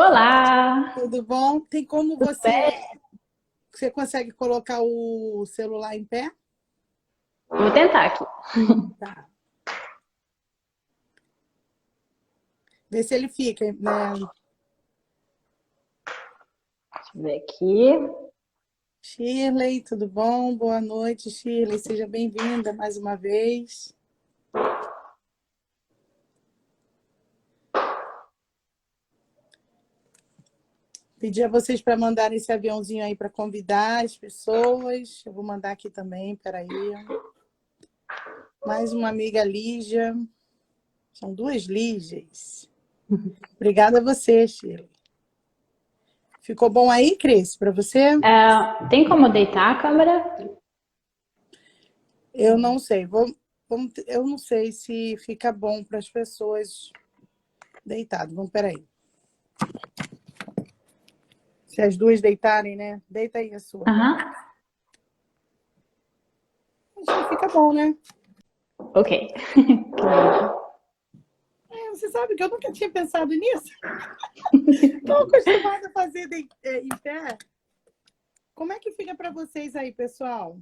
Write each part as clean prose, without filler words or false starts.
Olá! Tudo bom? Tem como Tudo bem? você consegue colocar o celular em pé? Vou tentar aqui. Tá. Vê se ele fica, né? Deixa eu ver aqui. Shirley, tudo bom? Boa noite, Shirley. Seja bem-vinda mais uma vez. Pedi a vocês para mandarem esse aviãozinho aí para convidar as pessoas. Eu vou mandar aqui também, peraí. Mais uma amiga Lígia. São duas Lígias. Obrigada a você, Shirley. Ficou bom aí, Cris, para você? Tem como deitar a câmera? Eu não sei. Eu não sei se fica bom para as pessoas deitadas. Vamos, peraí. Se as duas deitarem, né? Deita aí a sua. Aham. Acho que fica bom, né? Ok. Você sabe que eu nunca tinha pensado nisso. Estou acostumada a fazer em pé. Como é que fica para vocês aí, pessoal?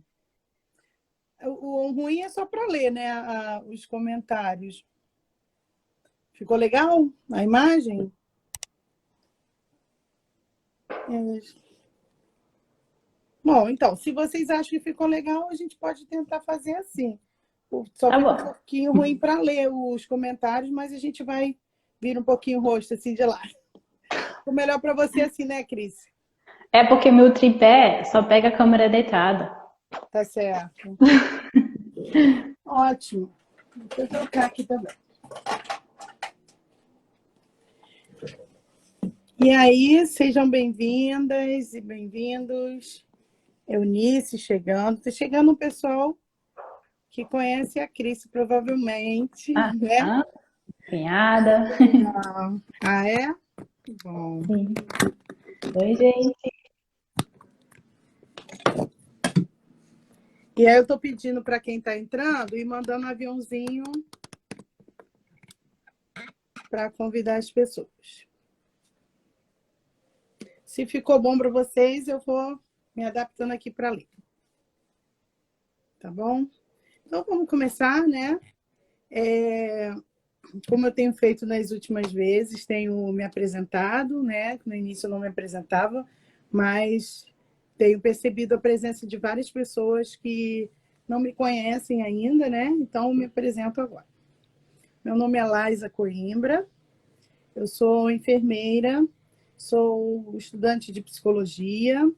O ruim é só para ler, né? Os comentários. Ficou legal a imagem? Bom, então, se vocês acham que ficou legal, a gente pode tentar fazer assim. Só Tá fica um bom. pouquinho ruim para ler os comentários, mas a gente vai vir um pouquinho o rosto assim de lá. O melhor para você assim, né, Cris? É porque meu tripé só pega a câmera deitada. Tá certo. Ótimo. Deixa eu trocar aqui também. E aí, sejam bem-vindas e bem-vindos. Eunice chegando. Está chegando um pessoal que conhece a Cris, provavelmente, né? Aham. Cunhada. Ah, é? Bom. Sim. Oi, gente. E aí eu estou pedindo para quem está entrando e mandando um aviãozinho para convidar as pessoas. Se ficou bom para vocês, eu vou me adaptando aqui para ler. Tá bom? Então vamos começar, né? Como eu tenho feito nas últimas vezes, tenho me apresentado, né? No início eu não me apresentava, mas tenho percebido a presença de várias pessoas que não me conhecem ainda, né? Então eu me apresento agora. Meu nome é Laisa Coimbra, eu sou enfermeira, sou estudante de psicologia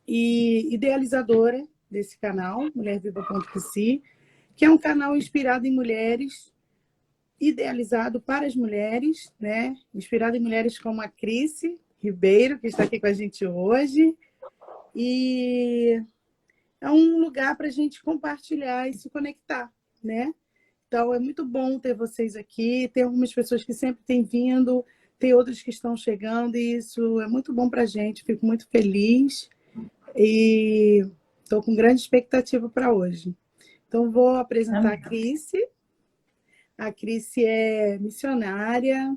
e idealizadora desse canal, mulherviva.psi, que é um canal inspirado em mulheres, idealizado para as mulheres, né? Inspirado em mulheres como a Cris Ribeiro, que está aqui com a gente hoje. E é um lugar para a gente compartilhar e se conectar, né? Então, é muito bom ter vocês aqui. Tem algumas pessoas que sempre têm vindo, tem outras que estão chegando, e isso é muito bom para a gente. Fico muito feliz e estou com grande expectativa para hoje. Então, vou apresentar a Cris. A Cris é missionária,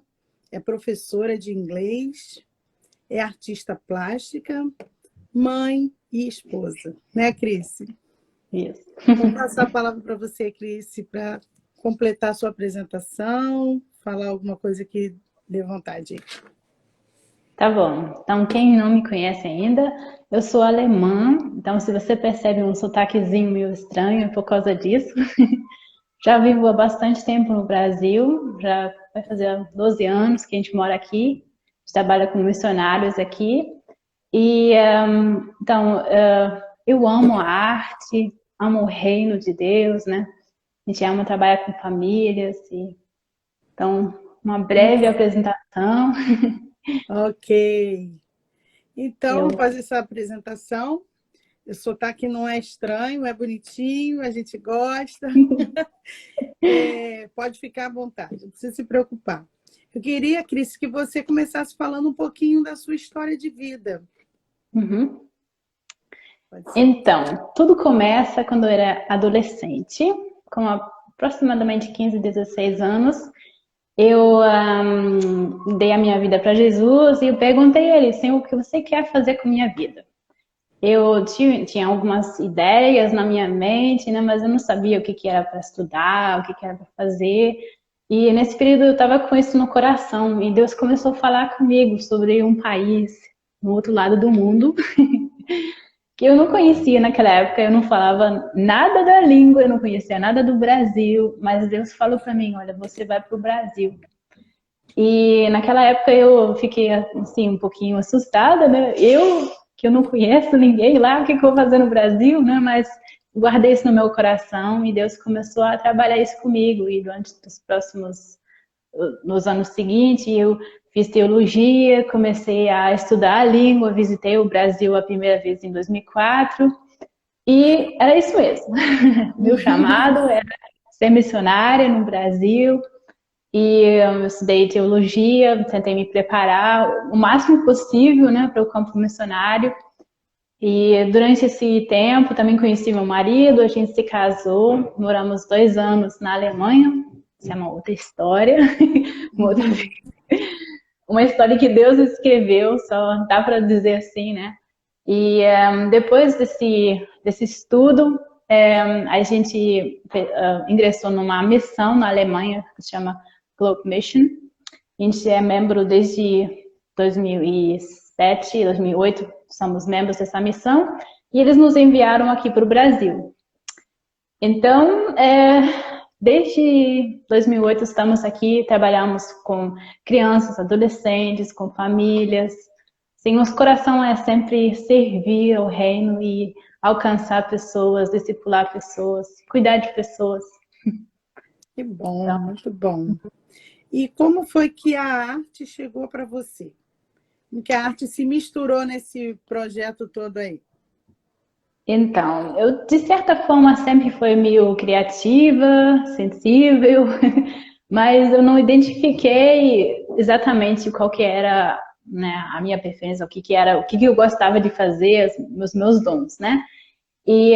é professora de inglês, é artista plástica, mãe e esposa. Né, Cris? Isso. Vou passar a palavra para você, Cris, para completar a sua apresentação, falar alguma coisa que dê vontade. Tá bom. Então, quem não me conhece ainda, eu sou alemã. Então, se você percebe um sotaquezinho meio estranho, é por causa disso. Já vivo há bastante tempo no Brasil, já vai fazer 12 anos que a gente mora aqui, a gente trabalha com missionários aqui. E, então, eu amo a arte, amo o reino de Deus, né? A gente ama trabalhar com famílias. Então, uma breve apresentação. Ok. Então, Eu, após essa apresentação, o sotaque não é estranho, é bonitinho, a gente gosta. Pode ficar à vontade, não precisa se preocupar. Eu queria, Cris, que você começasse falando um pouquinho da sua história de vida. Uhum. Pode ser? Então, tudo começa quando eu era adolescente, com aproximadamente 15, 16 anos. eu dei a minha vida para Jesus e eu perguntei a ele, Senhor, o que você quer fazer com a minha vida? Eu tinha algumas ideias na minha mente, né, mas eu não sabia o que que era para estudar, o que que era para fazer. E nesse período eu estava com isso no coração e Deus começou a falar comigo sobre um país no outro lado do mundo que eu não conhecia naquela época. Eu não falava nada da língua, eu não conhecia nada do Brasil, mas Deus falou para mim, olha, você vai para o Brasil. E naquela época eu fiquei assim um pouquinho assustada, né? Que eu não conheço ninguém lá, o que eu vou fazer no Brasil, né? Mas guardei isso no meu coração e Deus começou a trabalhar isso comigo. E durante os próximos, nos anos seguintes, eu fiz teologia, comecei a estudar a língua, visitei o Brasil a primeira vez em 2004 e era isso mesmo. Meu chamado era ser missionária no Brasil. E eu estudei teologia, tentei me preparar o máximo possível, né, para o campo missionário. E durante esse tempo também conheci meu marido, a gente se casou, moramos 2 anos na Alemanha. Isso é uma outra história, uma, outra... uma história que Deus escreveu, só dá para dizer assim, né? E depois desse estudo, a gente ingressou numa missão na Alemanha que se chama Globe Mission. A gente é membro desde 2007, 2008, somos membros dessa missão, e eles nos enviaram aqui para o Brasil. Então, desde 2008 estamos aqui, trabalhamos com crianças, adolescentes, com famílias. Sim, nosso coração é sempre servir ao reino e alcançar pessoas, discipular pessoas, cuidar de pessoas. Que bom, muito bom. E como foi que a arte chegou para você? Como que a arte se misturou nesse projeto todo aí? Então, eu de certa forma sempre fui meio criativa, sensível, mas eu não identifiquei exatamente qual que era, né, a minha preferência, o que que era, o que que eu gostava de fazer, os meus dons, né? E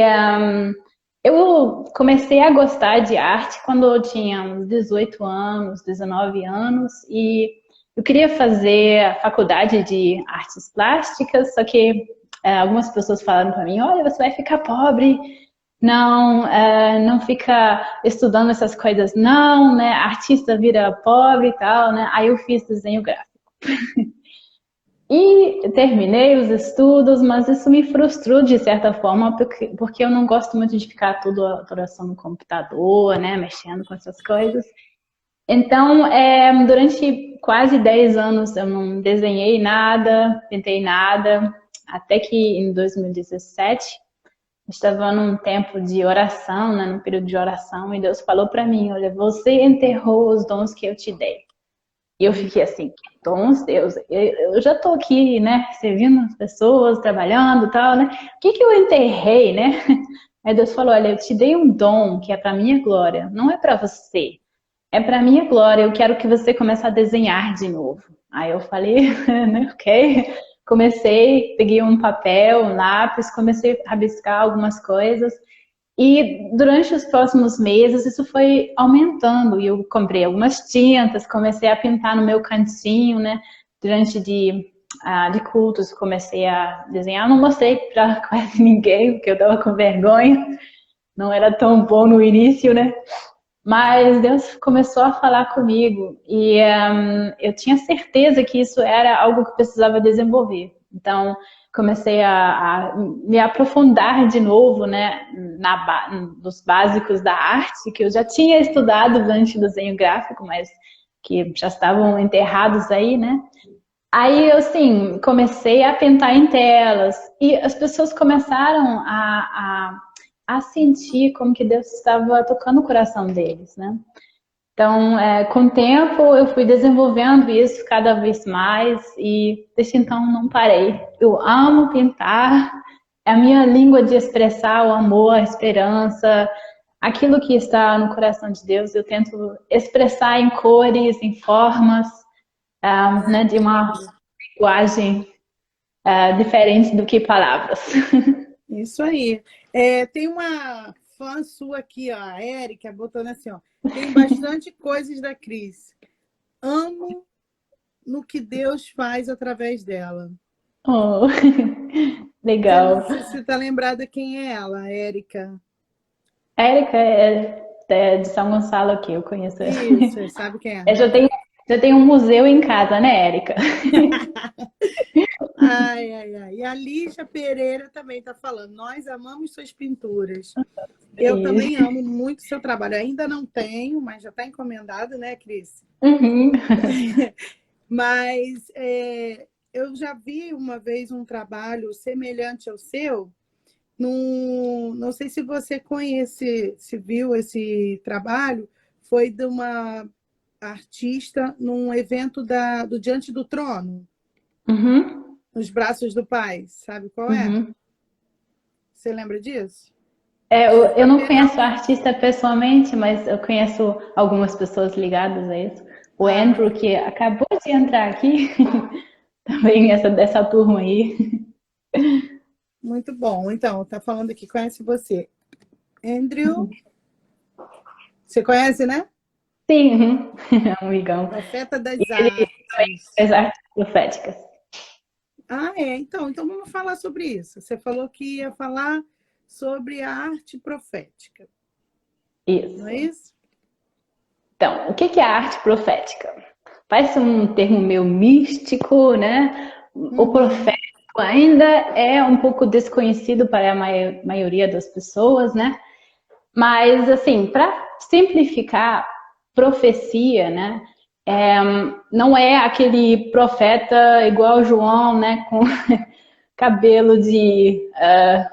eu comecei a gostar de arte quando eu tinha uns 18 anos, 19 anos, e eu queria fazer a faculdade de artes plásticas, só que algumas pessoas falaram para mim, olha, você vai ficar pobre, não, não fica estudando essas coisas não, né? Artista vira pobre e tal, né? Aí eu fiz desenho gráfico. E terminei os estudos, mas isso me frustrou de certa forma, porque eu não gosto muito de ficar toda só no computador, né, mexendo com essas coisas. Então, durante quase 10 anos eu não desenhei nada, pintei nada, até que em 2017 estava num tempo de oração, né, num período de oração, e Deus falou para mim, olha, você enterrou os dons que eu te dei. E eu fiquei assim, que dons, Deus, eu já tô aqui, né, servindo as pessoas, trabalhando e tal, né, o que que eu enterrei, né? Aí Deus falou, olha, eu te dei um dom que é para minha glória, não é para você, é para minha glória, eu quero que você comece a desenhar de novo. Aí eu falei, né, ok, comecei, peguei um papel, um lápis, comecei a rabiscar algumas coisas, e durante os próximos meses isso foi aumentando. E eu comprei algumas tintas, comecei a pintar no meu cantinho, né? Durante de cultos comecei a desenhar. Não mostrei para quase ninguém, porque eu tava com vergonha. Não era tão bom no início, né? Mas Deus começou a falar comigo e eu tinha certeza que isso era algo que eu precisava desenvolver. Então, comecei a me aprofundar de novo, né, nos básicos da arte, que eu já tinha estudado durante o desenho gráfico, mas que já estavam enterrados aí, né? Aí, assim, comecei a pintar em telas e as pessoas começaram a sentir como que Deus estava tocando o coração deles, né? Então, com o tempo, eu fui desenvolvendo isso cada vez mais e desde então não parei. Eu amo pintar, é a minha língua de expressar o amor, a esperança, aquilo que está no coração de Deus. Eu tento expressar em cores, em formas, né, de uma linguagem diferente do que palavras. Isso aí. Tem uma fã sua aqui, ó, a Érica, botando assim, ó. Tem bastante coisas da Cris. amo no que Deus faz através dela. Oh, legal. Você está lembrada quem é ela, a Érica? A Érica é de São Gonçalo aqui, eu conheço ela. Isso, sabe quem é, Eu né? já tenho um museu em casa, né, Érica? Ai, ai, ai. E a Lígia Pereira também está falando. Nós amamos suas pinturas. Eu também Isso. amo muito seu trabalho. Ainda não tenho, mas já está encomendado, né, Cris? Uhum. Mas eu já vi uma vez um trabalho semelhante ao seu. Não sei se você conhece, se viu esse trabalho. Foi de uma artista num evento do Diante do Trono, Uhum. nos braços do Pai. Sabe qual é? Uhum. Você lembra disso? Eu não Pegar conheço o um. artista pessoalmente, mas eu conheço algumas pessoas ligadas a isso. O Andrew, Ah, que acabou de entrar aqui, também dessa turma aí. muito bom. Então, tá falando aqui, conhece você. Andrew, você conhece, né? Sim, uhum. É um amigão. Profeta E das ele Artes. faz artes proféticas. Ah, é. Então vamos falar sobre isso. Você falou que ia falar sobre a arte profética, não é Isso. isso? Então, o que é a arte profética? Parece um termo meio místico, né? O Uhum. profético ainda é um pouco desconhecido para a maioria das pessoas, né? Mas, assim, para simplificar, profecia, né? Não é aquele profeta igual João, né? Com cabelo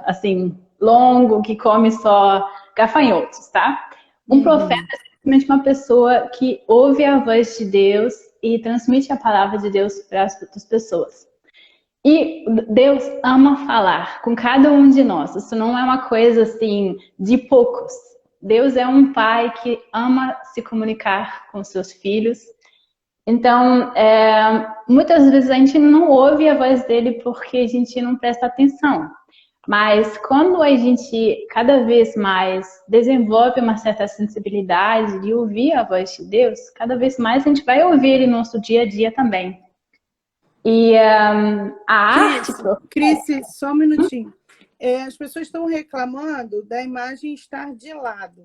assim, longo, que come só gafanhotos, tá? Um profeta Uhum. é simplesmente uma pessoa que ouve a voz de Deus e transmite a palavra de Deus para as outras pessoas. E Deus ama falar com cada um de nós. Isso não é uma coisa assim de poucos. Deus é um pai que ama se comunicar com seus filhos. Então, muitas vezes a gente não ouve a voz dele porque a gente não presta atenção. Mas quando a gente cada vez mais desenvolve uma certa sensibilidade de ouvir a voz de Deus, cada vez mais a gente vai ouvir ele no nosso dia a dia também. E a arte. Cris, só um minutinho. As pessoas estão reclamando da imagem estar de lado.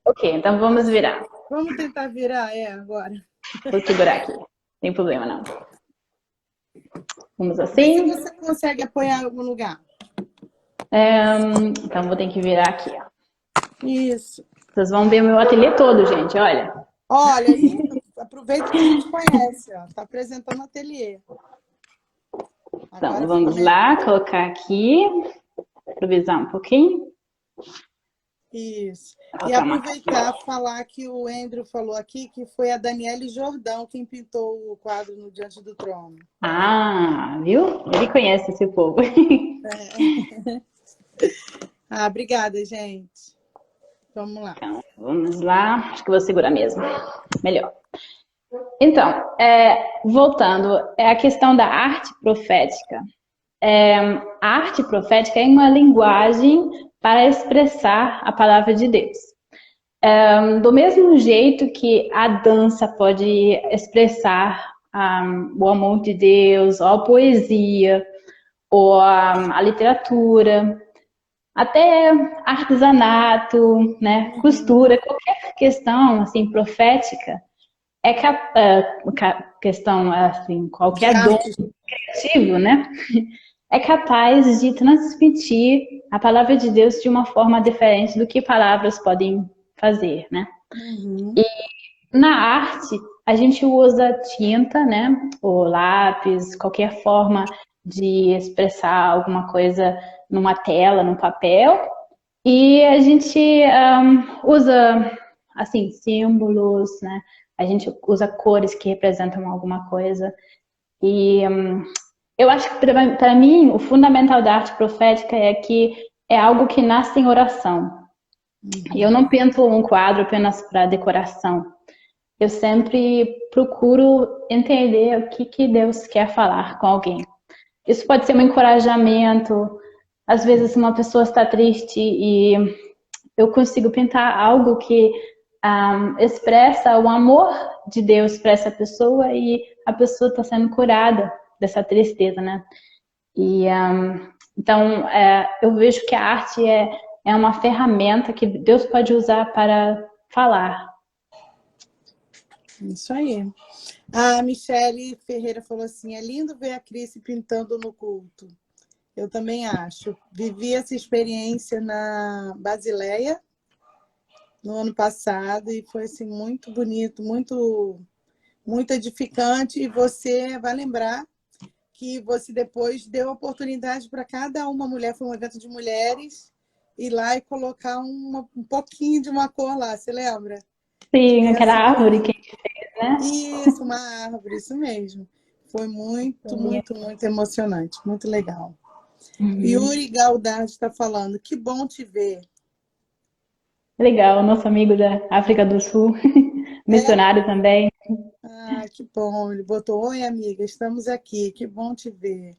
Ok, então vamos virar. Vamos tentar virar, agora. Vou segurar aqui. Não tem problema não. Vamos Vê se assim. você consegue apoiar em algum lugar. Então vou ter que virar aqui. Ó. Isso. Vocês vão ver o meu ateliê todo, gente. Olha. Olha aí, aproveita que a gente conhece, ó. Tá apresentando o ateliê. Então Agora vamos fica lá, colocar aqui. Improvisar um pouquinho. isso. E Colocar uma aproveitar falar que o Andrew falou aqui que foi a Daniele Jordão quem pintou o quadro no Diante do Trono. Ah, viu? Ele conhece esse povo. Ah, obrigada, gente. Vamos lá. Então, vamos lá. Acho que vou segurar mesmo. Melhor. Então, voltando, é a questão da arte profética. A arte profética é uma linguagem para expressar a palavra de Deus. Do mesmo jeito que a dança pode expressar o amor de Deus, ou a poesia, ou a literatura, até artesanato, né, costura, qualquer questão assim profética questão assim, De qualquer dom arte. criativo, né, é capaz de transmitir a palavra de Deus de uma forma diferente do que palavras podem fazer, né? Uhum. Na arte, a gente usa tinta, né? Ou lápis, qualquer forma de expressar alguma coisa numa tela, num papel. E a gente usa, assim, símbolos, né? A gente usa cores que representam alguma coisa. E eu acho que, para mim, o fundamental da arte profética é que é algo que nasce em oração. E eu não pinto um quadro apenas para decoração. Eu sempre procuro entender o que Deus quer falar com alguém. Isso pode ser um encorajamento. Às vezes uma pessoa está triste e eu consigo pintar algo que expressa o amor de Deus para essa pessoa e a pessoa está sendo curada dessa tristeza, né? E então eu vejo que a arte é uma ferramenta que Deus pode usar para falar. Isso aí. A Michele Ferreira falou assim: é lindo ver a Cris pintando no culto. Eu também acho. Vivi essa experiência na Basileia no ano passado e foi assim, muito bonito, muito edificante. E você vai lembrar que você depois deu oportunidade para cada uma mulher, foi um evento de mulheres, ir lá e colocar um pouquinho de uma cor lá, você lembra? Sim, E aquela assim, árvore que a gente fez, né? isso, uma árvore, isso mesmo. Foi muito emocionante, muito legal. Yuri Galdard está falando, que bom te ver. Legal, nosso amigo da África do Sul, missionário também. Ah, que bom. Ele botou, oi, amiga, estamos aqui, que bom te ver.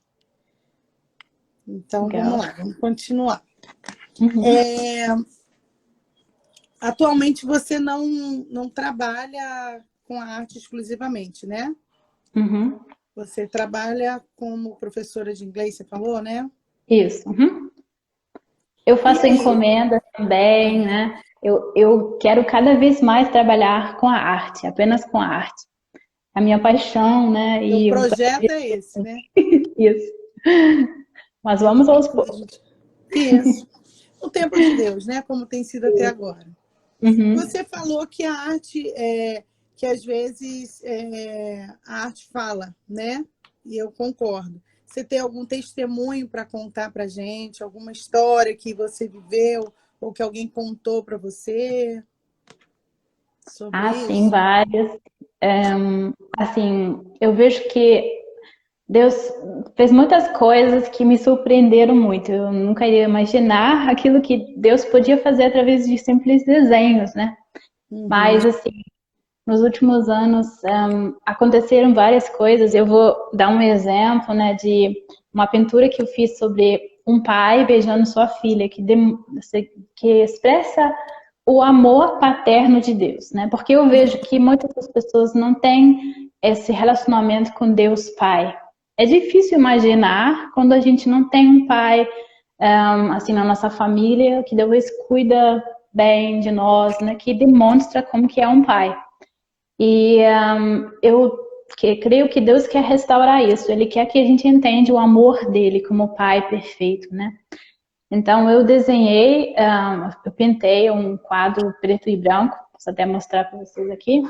Então, Legal. vamos lá, vamos continuar. Atualmente, você não trabalha com a arte exclusivamente, né? Uhum. Você trabalha como professora de inglês, você falou, né? Isso. Eu E faço aí? encomenda também, né? Eu quero cada vez mais trabalhar com a arte, apenas com a arte. A minha paixão, né? O E o projeto é esse, né? isso. Mas vamos aos poucos. Isso. O tempo de Deus, né? Como tem sido até agora. Uhum. Você falou que a arte, que às vezes a arte fala, né? E eu concordo. Você tem algum testemunho para contar para gente? Alguma história que você viveu ou que alguém contou para você sobre Sim, isso? várias. Assim, eu vejo que Deus fez muitas coisas que me surpreenderam muito. Eu nunca iria imaginar aquilo que Deus podia fazer através de simples desenhos, né? Uhum. Mas, assim, nos últimos anos aconteceram várias coisas. Eu vou dar um exemplo, né, de uma pintura que eu fiz sobre um pai beijando sua filha, que expressa o amor paterno de Deus, né? Porque eu vejo que muitas das pessoas não têm esse relacionamento com Deus Pai. É difícil imaginar quando a gente não tem um pai assim na nossa família que Deus cuida bem de nós, né? Que demonstra como que é um pai. E eu creio que Deus quer restaurar isso. Ele quer que a gente entenda o amor dele como pai perfeito, né? Então eu desenhei, eu pintei um quadro preto e branco. Posso até mostrar para vocês aqui.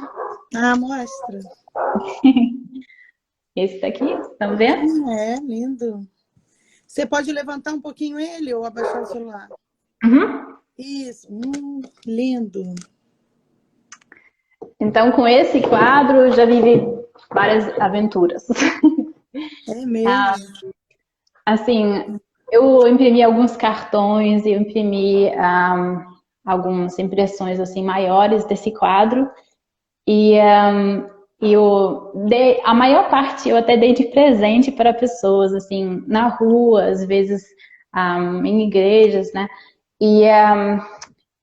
Ah, mostra. Esse daqui, estão vendo? É, lindo. Você pode levantar um pouquinho ele ou abaixar o celular? Uhum. Isso, lindo. Então com esse quadro eu já vivi várias aventuras. É mesmo. Assim, eu imprimi alguns cartões, eu imprimi algumas impressões assim maiores desse quadro e eu dei, a maior parte eu até dei de presente para pessoas assim na rua, às vezes em igrejas, né? E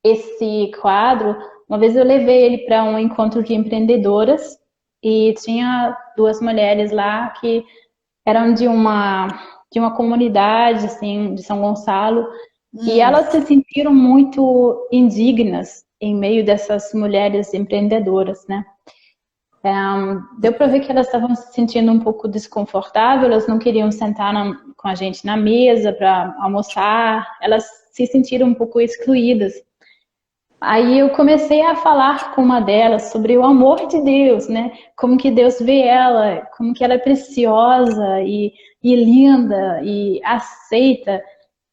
esse quadro, uma vez eu levei ele para um encontro de empreendedoras e tinha duas mulheres lá que eram de uma comunidade assim de São Gonçalo e elas se sentiram muito indignas em meio dessas mulheres empreendedoras, né? Deu para ver que elas estavam se sentindo um pouco desconfortáveis, elas não queriam sentar com a gente na mesa para almoçar, elas se sentiram um pouco excluídas. Aí eu comecei a falar com uma delas sobre o amor de Deus, né? Como que Deus vê ela, como que ela é preciosa e linda e aceita.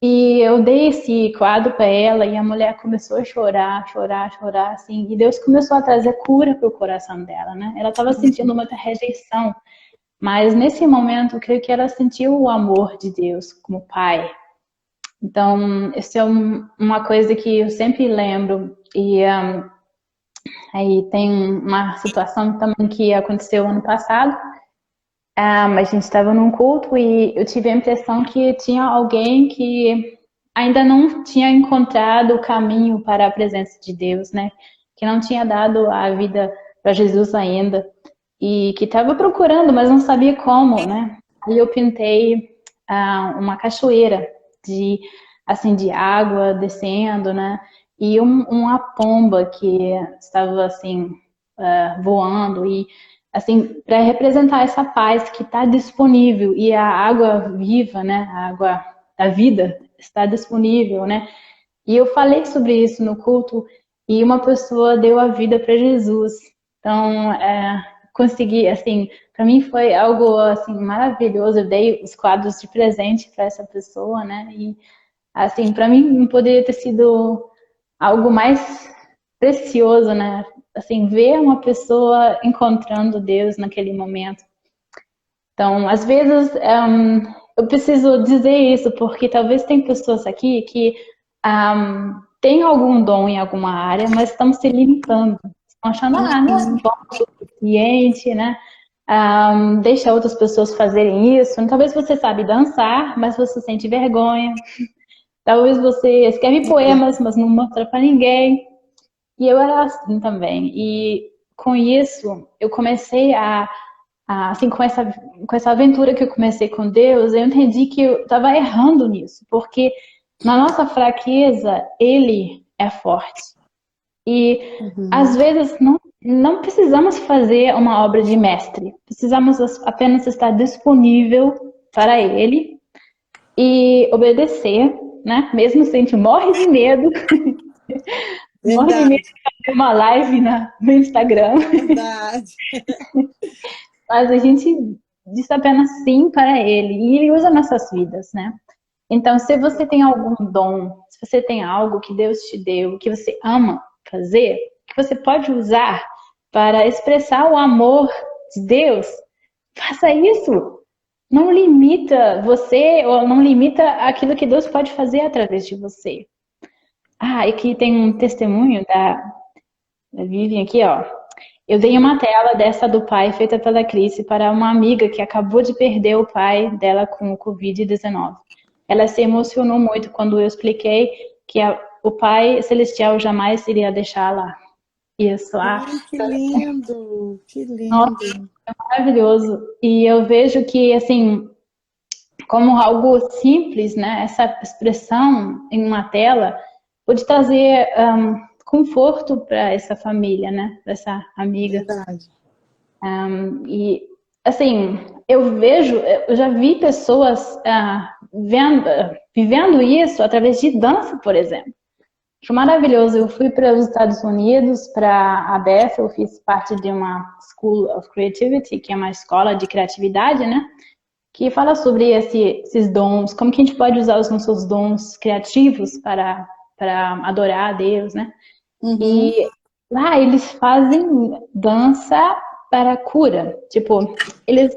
E eu dei esse quadro para ela e a mulher começou a chorar, chorar, chorar, assim. E Deus começou a trazer cura para o coração dela, né? Ela estava sentindo muita rejeição, mas nesse momento eu creio que ela sentiu o amor de Deus como pai. Então, isso é uma coisa que eu sempre lembro. E aí tem uma situação também que aconteceu ano passado. A gente estava num culto e eu tive a impressão que tinha alguém que ainda não tinha encontrado o caminho para a presença de Deus, né? que não tinha dado a vida para Jesus ainda e que estava procurando, mas não sabia como, né? Aí eu pintei uma cachoeira de assim de água descendo, né? E uma pomba que estava assim voando e assim para representar essa paz que está disponível e a água viva, né? A água da vida está disponível, né? E eu falei sobre isso no culto e uma pessoa deu a vida para Jesus. Então, consegui, assim, para mim foi algo assim maravilhoso. Eu dei os quadros de presente para essa pessoa, né? E assim, para mim não poderia ter sido algo mais precioso, né? Assim, ver uma pessoa encontrando Deus naquele momento. Então, às vezes, eu preciso dizer isso, porque talvez tem pessoas aqui que têm algum dom em alguma área, mas estão se limitando. Estão achando, não é bom o suficiente, né? Deixa outras pessoas fazerem isso. Talvez você sabe dançar, mas você sente vergonha. Talvez você escreve poemas, mas não mostra para ninguém. E eu era assim também. E com isso, eu comecei assim, com essa aventura que eu comecei com Deus, eu entendi que eu estava errando nisso, porque na nossa fraqueza, Ele é forte. E às vezes não precisamos fazer uma obra de mestre, precisamos apenas estar disponível para Ele e obedecer, né? Mesmo se a gente morre de medo, morre de medo de fazer uma live no Instagram. Verdade. Mas a gente diz apenas sim para Ele e Ele usa nossas vidas, né? Então, se você tem algum dom, se você tem algo que Deus te deu, que você ama fazer, que você pode usar para expressar o amor de Deus, faça isso. Não limita você ou não limita aquilo que Deus pode fazer através de você. E aqui tem um testemunho da Vivian aqui, ó. Eu dei uma tela dessa do pai feita pela Cris para uma amiga que acabou de perder o pai dela com o Covid-19. Ela se emocionou muito quando eu expliquei que o Pai Celestial jamais iria deixar lá. Isso. Que lindo, que lindo. Nossa, é maravilhoso. E eu vejo que, assim, como algo simples, né? Essa expressão em uma tela pode trazer conforto para essa família, né? Para essa amiga. Verdade. E, assim, eu já vi pessoas vivendo isso através de dança, por exemplo. Acho maravilhoso. Eu fui para os Estados Unidos, para a Beth, eu fiz parte de uma School of Creativity, que é uma escola de criatividade, né? Que fala sobre esses dons, como que a gente pode usar os nossos dons criativos para adorar a Deus, né? E lá eles fazem dança para cura. Tipo, eles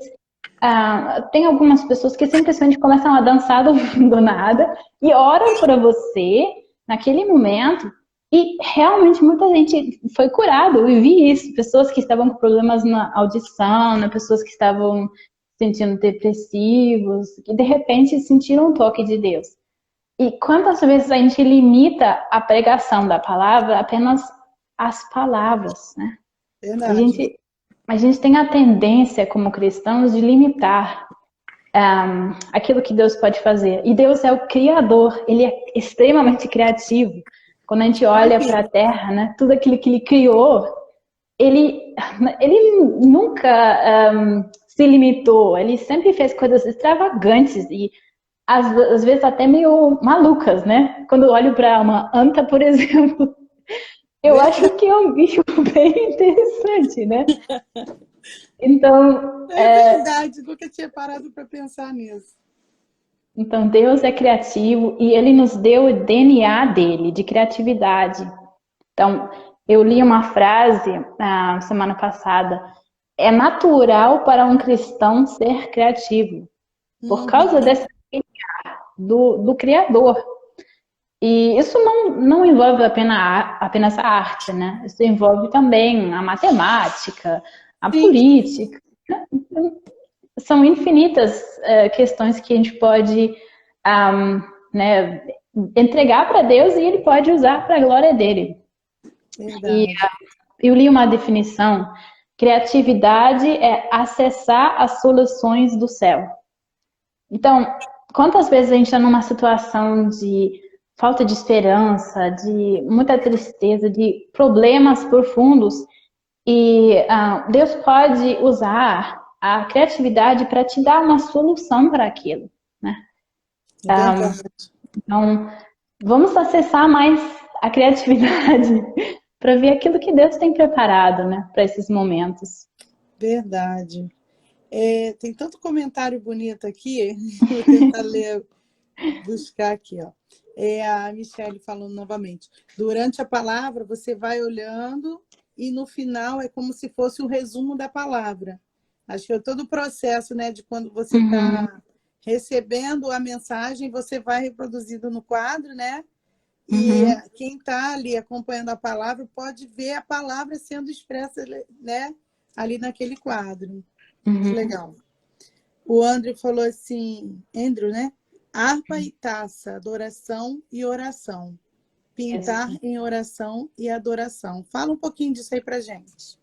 tem algumas pessoas que simplesmente começam a dançar do nada e oram para você naquele momento. E realmente muita gente foi curada. Eu vi isso. Pessoas que estavam com problemas na audição, né? Pessoas que estavam se sentindo depressivos, que de repente sentiram um toque de Deus. E quantas vezes a gente limita a pregação da palavra apenas às palavras, né? Verdade. A gente tem a tendência, como cristãos, de limitar aquilo que Deus pode fazer. E Deus é o Criador, Ele é extremamente criativo. Quando a gente olha para a Terra, né, tudo aquilo que Ele criou, Ele nunca se limitou, Ele sempre fez coisas extravagantes e às vezes até meio malucas, né? Quando eu olho para uma anta, por exemplo, eu acho que é um bicho bem interessante, né? Então, é verdade, nunca tinha parado para pensar nisso. Então, Deus é criativo e Ele nos deu o DNA dele, de criatividade. Então, eu li uma frase na semana passada: é natural para um cristão ser criativo, por causa dessa DNA do Criador. E isso não envolve apenas a arte, né? Isso envolve também a matemática, a política. São infinitas questões que a gente pode né, entregar para Deus e Ele pode usar para a glória dele. E Verdade. eu li uma definição: criatividade é acessar as soluções do céu. Então, quantas vezes a gente está numa situação de falta de esperança, de muita tristeza, de problemas profundos, e Deus pode usar a criatividade para te dar uma solução para aquilo, né? É verdade. Então, vamos acessar mais a criatividade para ver aquilo que Deus tem preparado, né, para esses momentos. Verdade. Tem tanto comentário bonito aqui, vou tentar ler, buscar aqui, ó. A Michelle falando novamente. Durante a palavra, você vai olhando e no final é como se fosse um resumo da palavra. Acho que é todo o processo, né, de quando você Uhum, está recebendo a mensagem, você vai reproduzindo no quadro, né? E uhum, quem está ali acompanhando a palavra pode ver a palavra sendo expressa, né, ali naquele quadro. Muito uhum. legal. O André falou assim, Andrew, né? Harpa e taça, adoração e oração. Pintar Isso. em oração e adoração. Fala um pouquinho disso aí pra gente.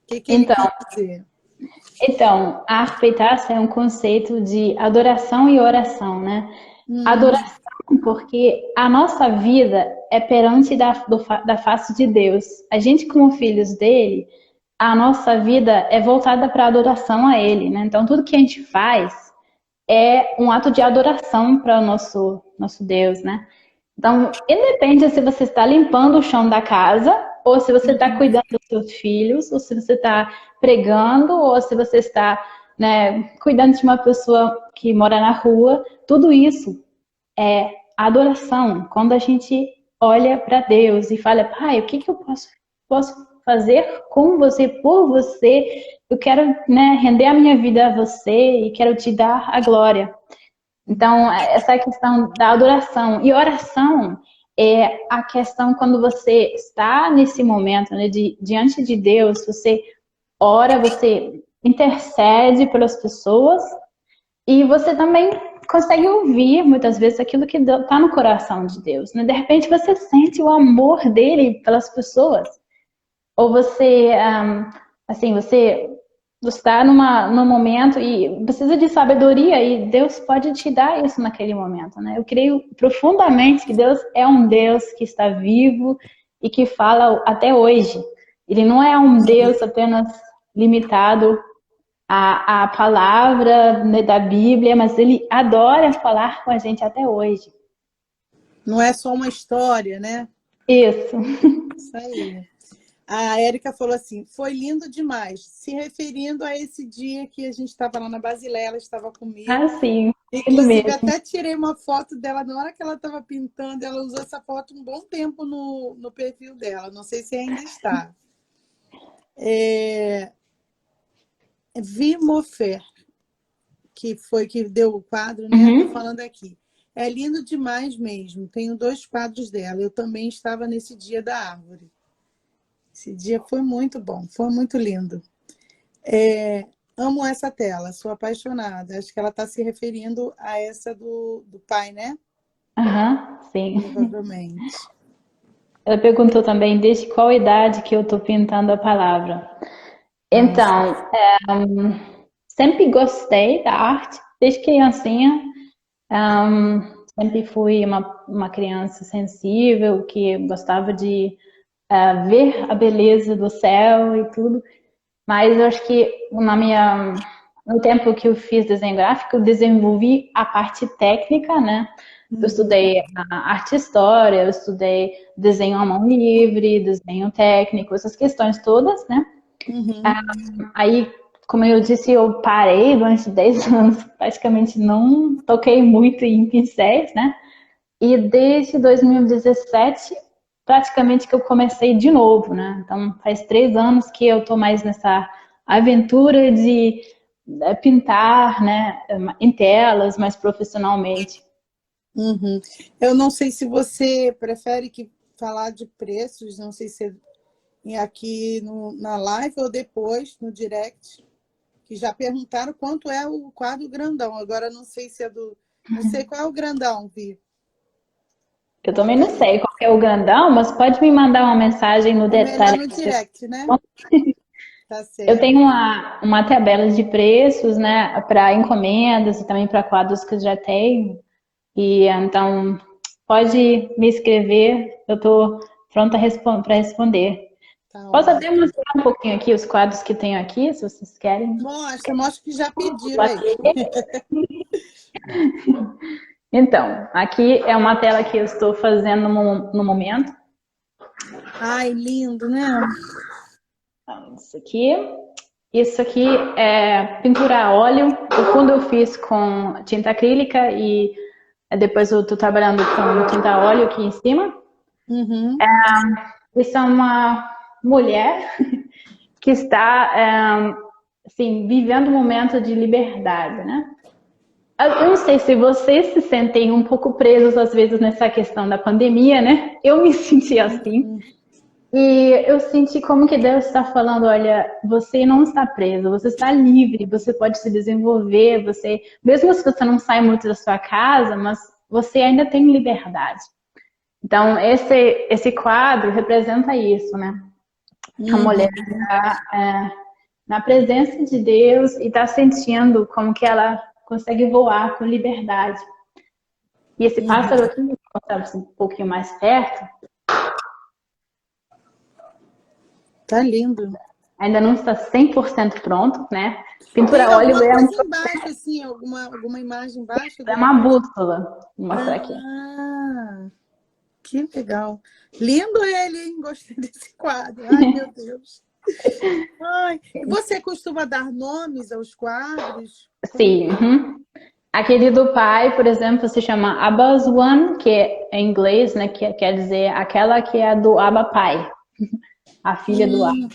O que que ele Então, quis dizer? a arpeitácia é um conceito de adoração e oração, né? Hum, Adoração porque a nossa vida é perante da face de Deus. A gente, como filhos dele, a nossa vida é voltada para a adoração a ele, né? Então, tudo que a gente faz é um ato de adoração para o nosso Deus, né? Então, independe se você está limpando o chão da casa, ou se você está uhum, cuidando dos seus filhos, ou se você está pregando, ou se você está, né, cuidando de uma pessoa que mora na rua, tudo isso é adoração. Quando a gente olha para Deus e fala, Pai, o que, que eu posso fazer com você, por você? Eu quero, né, render a minha vida a você e quero te dar a glória. Então, essa é a questão da adoração. E oração é a questão quando você está nesse momento, né, diante de Deus, você ora, você intercede pelas pessoas e você também consegue ouvir muitas vezes aquilo que está no coração de Deus. Né? De repente você sente o amor dele pelas pessoas. Ou você, assim, você está num momento e precisa de sabedoria e Deus pode te dar isso naquele momento, né? Eu creio profundamente que Deus é um Deus que está vivo e que fala até hoje. Ele não é um Deus apenas limitado à palavra, né, da Bíblia, mas ele adora falar com a gente até hoje. não é só uma história, né? Isso. Isso aí. A Érica falou assim: foi lindo demais, se referindo a esse dia que a gente estava lá na Basileia, ela estava Ah, comigo. sim, lindo Inclusive, mesmo. até tirei uma foto dela na hora que ela estava pintando. Ela usou essa foto um bom tempo no perfil dela. Não sei se ainda está. Vimofer, que foi que deu o quadro, né? Estou Uhum. falando aqui. É lindo demais mesmo. Tenho 2 quadros dela. Eu também estava nesse dia da árvore. Esse dia foi muito bom, foi muito lindo. Amo essa tela, sou apaixonada. Acho que ela está se referindo a essa do pai, né? Aham, sim. Provavelmente. Ela perguntou também desde qual idade que eu estou pintando a palavra. Nossa. Então, sempre gostei da arte, desde criancinha. Sempre fui uma criança sensível, que gostava de ver a beleza do céu e tudo. Mas eu acho que no tempo que eu fiz desenho gráfico, eu desenvolvi a parte técnica, né? Eu Uhum, estudei a arte história, eu estudei desenho à mão livre, desenho técnico, essas questões todas, né? uhum, Aí, como eu disse, eu parei durante 10 anos, praticamente não toquei muito em pincéis, né? E desde 2017, praticamente que eu comecei de novo, né? Então, faz 3 anos que eu tô mais nessa aventura de pintar, né? Em telas, mais profissionalmente. uhum. Eu não sei se você prefere que falar de preços, não sei se é aqui na live ou depois, no direct, que já perguntaram quanto é o quadro grandão. Agora não sei se é do. Não sei qual é o grandão, Vi. Eu também não sei qual que é o grandão, mas pode me mandar uma mensagem no É melhor detalhe. no direct, né? Tá Eu certo. tenho uma tabela de preços, né, para encomendas e também para quadros que eu já tenho. E então pode me escrever, eu estou pronta para responder. Tá Posso até ótimo. mostrar um pouquinho aqui os quadros que tenho aqui, se vocês querem. Mostra, mostra que já pediram aí. Então, aqui é uma tela que eu estou fazendo no momento. Ai, lindo, né? Então, isso aqui é pintura a óleo. O fundo eu fiz com tinta acrílica e depois eu estou trabalhando com tinta a óleo aqui em cima. Uhum. Isso é uma mulher que está, assim, vivendo um momento de liberdade, né? Eu não sei se vocês se sentem um pouco presos às vezes nessa questão da pandemia, né? Eu me senti assim. E eu senti como que Deus está falando, olha, você não está preso, você está livre, você pode se desenvolver, você, mesmo se você não sai muito da sua casa, mas você ainda tem liberdade. Então, esse quadro representa isso, né? A mulher está na presença de Deus e está sentindo como que ela consegue voar com liberdade. E esse pássaro aqui, vou mostrar um pouquinho mais perto, Tá lindo. ainda não está 100% pronto, né? Tem Pintura a óleo alguma é, coisa embaixo, assim, alguma imagem embaixo é do uma negócio? bússola. Vou mostrar aqui. Ah, que legal. Lindo ele, hein? Gostei desse quadro. Ai, meu Deus. Ai, e você costuma dar nomes aos quadros? Sim. Uhum. Aquele do pai, por exemplo, se chama Abba's One, que é em inglês, né? Que quer dizer aquela que é do Abba Pai, a filha do Abba.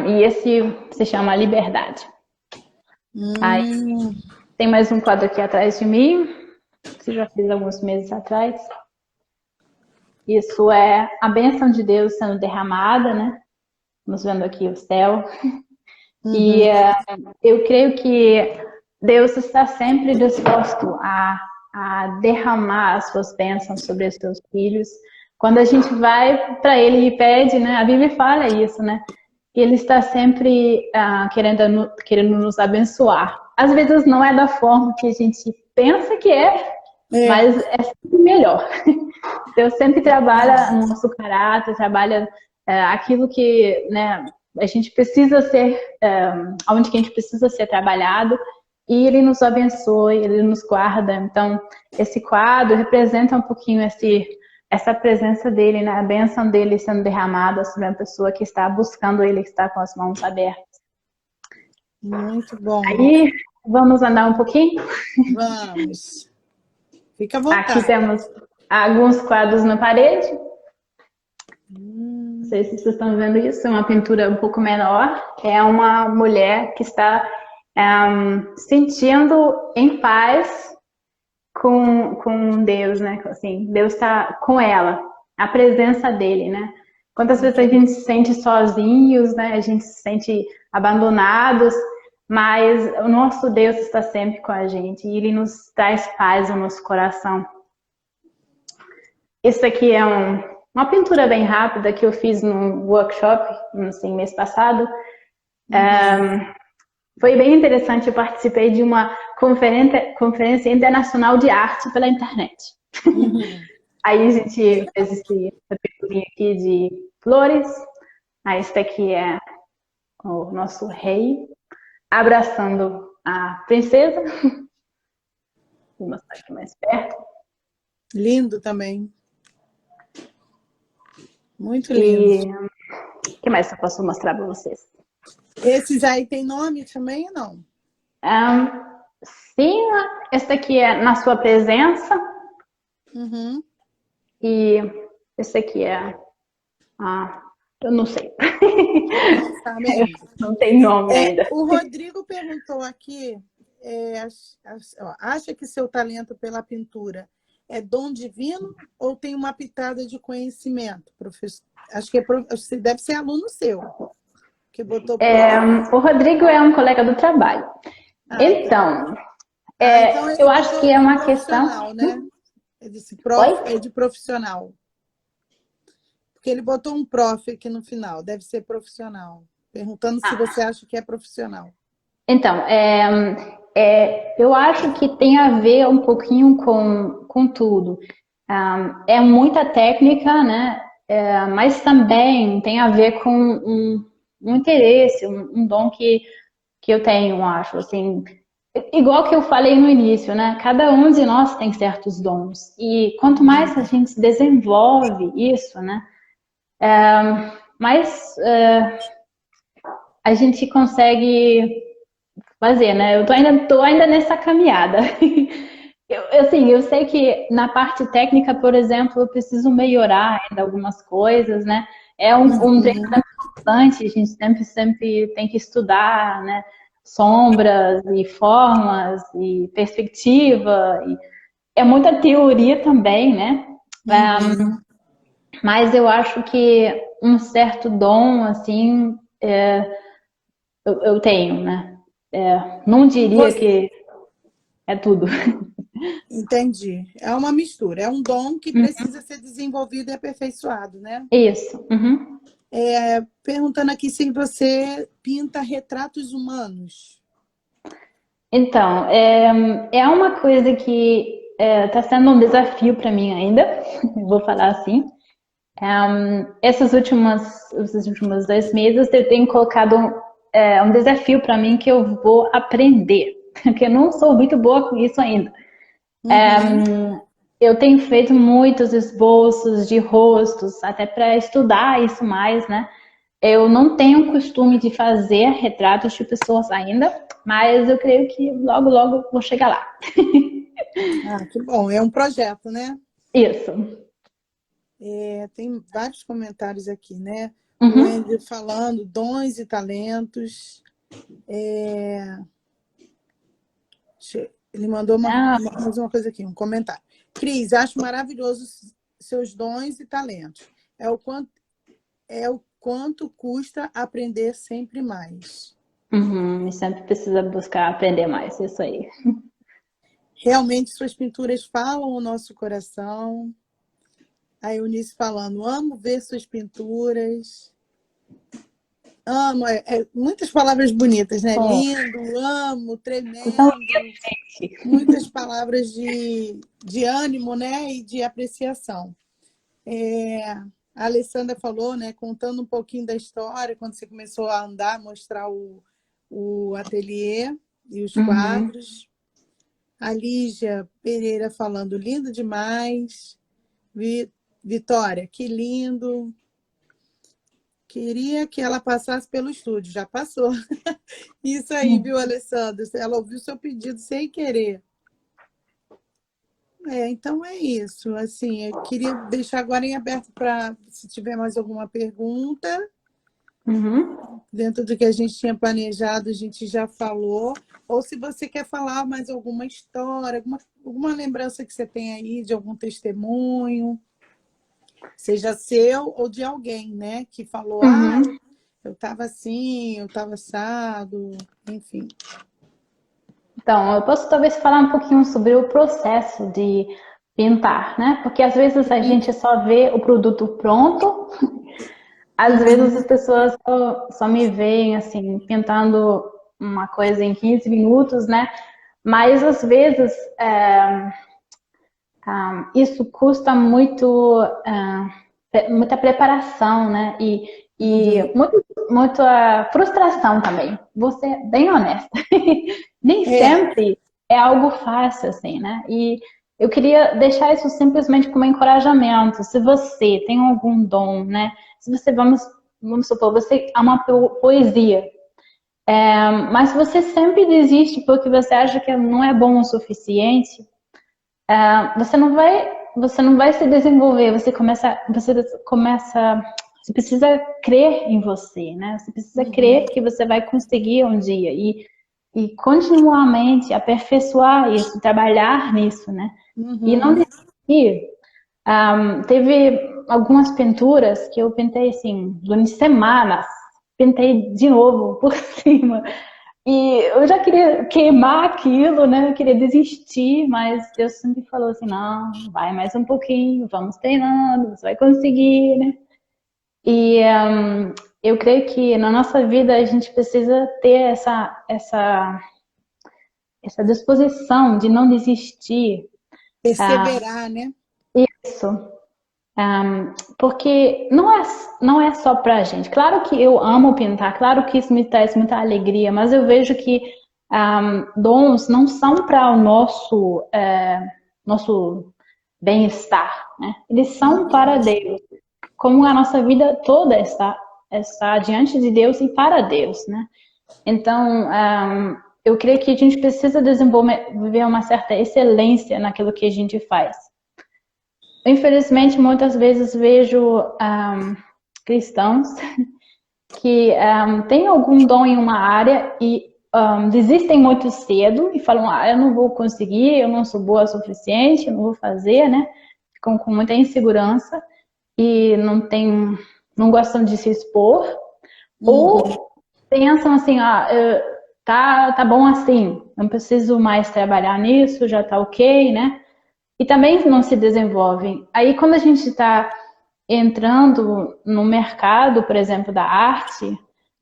E esse se chama Liberdade. Aí Hum, tem mais um quadro aqui atrás de mim, que eu já fiz alguns meses atrás. Isso é a bênção de Deus sendo derramada, né? Estamos vendo aqui o céu. E eu creio que Deus está sempre disposto a derramar as suas bênçãos sobre os seus filhos. Quando a gente vai para Ele e pede, né? A Bíblia fala isso, né? Ele está sempre querendo nos abençoar. Às vezes não é da forma que a gente pensa que mas é sempre melhor. Deus sempre trabalha no nosso caráter, trabalha aquilo que, né, a gente precisa ser, onde que a gente precisa ser trabalhado, e Ele nos abençoa, Ele nos guarda. Então, esse quadro representa um pouquinho essa presença dele, né, a bênção dele sendo derramada sobre uma pessoa que está buscando Ele, que está com as mãos abertas. muito bom. Aí, vamos andar um pouquinho? Vamos. Fica à vontade. Aqui temos alguns quadros na parede. Não sei se vocês estão vendo isso, é uma pintura um pouco menor. É uma mulher que está sentindo em paz com Deus, né? Assim, Deus está com ela, a presença dele, né? Quantas vezes a gente se sente sozinhos, né? A gente se sente abandonados, mas o nosso Deus está sempre com a gente e Ele nos traz paz no nosso coração. Esse aqui é uma pintura bem rápida que eu fiz num workshop, assim, mês passado. Foi bem interessante, eu participei de uma conferência internacional de arte pela internet. Aí a gente fez essa pinturinha aqui de flores. Aí esse daqui é o nosso rei abraçando a princesa. Vou mostrar aqui mais perto. Lindo também. Muito lindo. E o que mais eu posso mostrar para vocês? Esses aí tem nome também ou não? Sim, esse daqui é Na Sua Presença. E esse aqui é... eu não sei. Não sabe ainda. Não tem nome ainda. O Rodrigo perguntou aqui, acha que seu talento pela pintura é dom divino ou tem uma pitada de conhecimento, professor? Acho que deve ser aluno seu, que botou... O Rodrigo é um colega do trabalho. Então, então eu acho que é uma questão... né? É desse Oi? prof, é de profissional. Porque ele botou um prof aqui no final, deve ser profissional. Perguntando se você acha que é profissional. Então, eu acho que tem a ver um pouquinho com tudo. É muita técnica, né? Mas também tem a ver com um interesse, um dom que eu tenho, eu acho. Assim, igual que eu falei no início, né? Cada um de nós tem certos dons. E quanto mais a gente desenvolve isso, né? Mais a gente consegue fazer, né? Tô ainda nessa caminhada. Eu sei que na parte técnica, por exemplo, eu preciso melhorar ainda algumas coisas, né? É um treinamento constante, a gente sempre tem que estudar, né? Sombras e formas e perspectiva. É muita teoria também, né? Mas eu acho que um certo dom, assim, eu tenho, né? Não diria Você, que é tudo. entendi. É uma mistura. É um dom que precisa ser desenvolvido e aperfeiçoado, né? Isso. Uhum. Perguntando aqui se você pinta retratos humanos. Então, é uma coisa que está sendo um desafio para mim ainda, vou falar assim. Esses últimos 2 meses eu tenho colocado um desafio para mim que eu vou aprender, porque eu não sou muito boa com isso ainda. Uhum. Eu tenho feito muitos esboços de rostos, até para estudar isso mais, né? Eu não tenho costume de fazer retratos de pessoas ainda, mas eu creio que logo, logo vou chegar lá. Ah, que bom. É um projeto, né? Isso. Tem vários comentários aqui, né? O Uhum. Andrew falando dons e talentos. Ele mandou Ah, mais uma coisa aqui, um comentário. Cris, acho maravilhoso seus dons e talentos. É o quanto custa aprender sempre mais. uhum. E sempre precisa buscar aprender mais, isso aí. Realmente suas pinturas falam o nosso coração. A Eunice falando, amo ver suas pinturas. Amo, muitas palavras bonitas, né? Oh, Lindo, amo, tão tremendo. gente. Muitas palavras de ânimo, né? E de apreciação. A Alessandra falou, né? Contando um pouquinho da história, quando você começou a andar, mostrar o ateliê e os Uhum. quadros. A Lígia Pereira falando, lindo demais. Vitória, que lindo. Queria que ela passasse pelo estúdio, já passou. Isso aí, viu, Alessandra? Ela ouviu seu pedido sem querer. Então é isso. Assim, eu queria deixar agora em aberto para se tiver mais alguma pergunta. Uhum. Dentro do que a gente tinha planejado, a gente já falou. Ou se você quer falar mais alguma história, alguma lembrança que você tem aí de algum testemunho, seja seu ou de alguém, né? Que falou, Uhum. eu estava assim, eu estava assado, enfim. Então, eu posso talvez falar um pouquinho sobre o processo de pintar, né? Porque às vezes a gente só vê o produto pronto, às vezes as pessoas só me veem assim, pintando uma coisa em 15 minutos, né? Mas às vezes isso custa muita preparação, né? E Uhum. muita frustração também. Vou ser bem honesta. Nem É, sempre é algo fácil, assim, né? E eu queria deixar isso simplesmente como encorajamento. Se você tem algum dom, né? Se você, vamos supor, você ama poesia, mas você sempre desiste porque você acha que não é bom o suficiente, você não vai se desenvolver, você precisa crer em você, né? Você precisa crer que você vai conseguir um dia e continuamente aperfeiçoar isso, trabalhar nisso, né? E não uhum. desistir. Teve algumas pinturas que eu pintei assim, durante semanas, pintei de novo por cima. E eu já queria queimar aquilo, né? Eu queria desistir, mas Deus sempre falou assim, não, vai mais um pouquinho, vamos treinando, você vai conseguir, né? E eu creio que na nossa vida a gente precisa ter essa disposição de não desistir. Perseverar, né? Isso. Porque não é só pra gente. Claro que eu amo pintar, claro que isso me traz muita alegria, mas eu vejo que dons não são para o nosso bem-estar, né? Eles são para Deus. Como a nossa vida toda está diante de Deus e para Deus, né? Então, eu creio que a gente precisa desenvolver uma certa excelência naquilo que a gente faz. Infelizmente, muitas vezes vejo cristãos que têm algum dom em uma área e desistem muito cedo e falam, eu não vou conseguir, eu não sou boa o suficiente, eu não vou fazer, né? Ficam com muita insegurança e não gostam de se expor, ou pensam assim, tá bom assim, não preciso mais trabalhar nisso, já tá ok, né? E também não se desenvolvem. Aí quando a gente está entrando no mercado, por exemplo, da arte,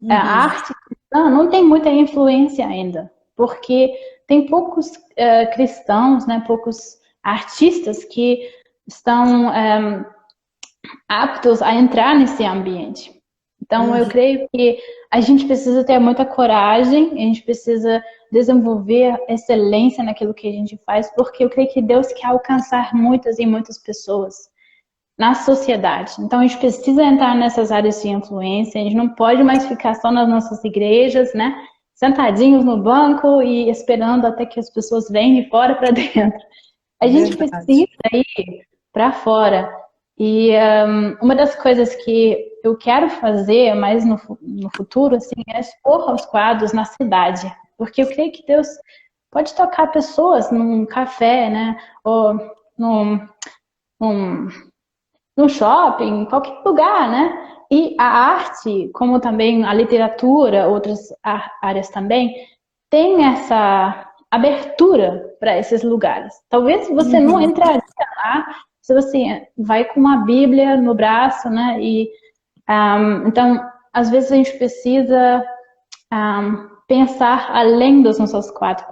a arte cristã não tem muita influência ainda, porque tem poucos cristãos, né, poucos artistas que estão aptos a entrar nesse ambiente. Então, eu creio que a gente precisa ter muita coragem, a gente precisa desenvolver excelência naquilo que a gente faz, porque eu creio que Deus quer alcançar muitas e muitas pessoas na sociedade. Então, a gente precisa entrar nessas áreas de influência, a gente não pode mais ficar só nas nossas igrejas, né? Sentadinhos no banco e esperando até que as pessoas venham de fora para dentro. A gente precisa ir para fora. E uma das coisas que eu quero fazer mais no futuro, assim, é expor os quadros na cidade. Porque eu creio que Deus pode tocar pessoas num café, né? Ou num, num shopping, em qualquer lugar, né? E a arte, como também a literatura, outras áreas também, tem essa abertura para esses lugares. Talvez você não entraria lá se você vai com uma Bíblia no braço, né? E então, às vezes a gente precisa pensar além das nossas quatro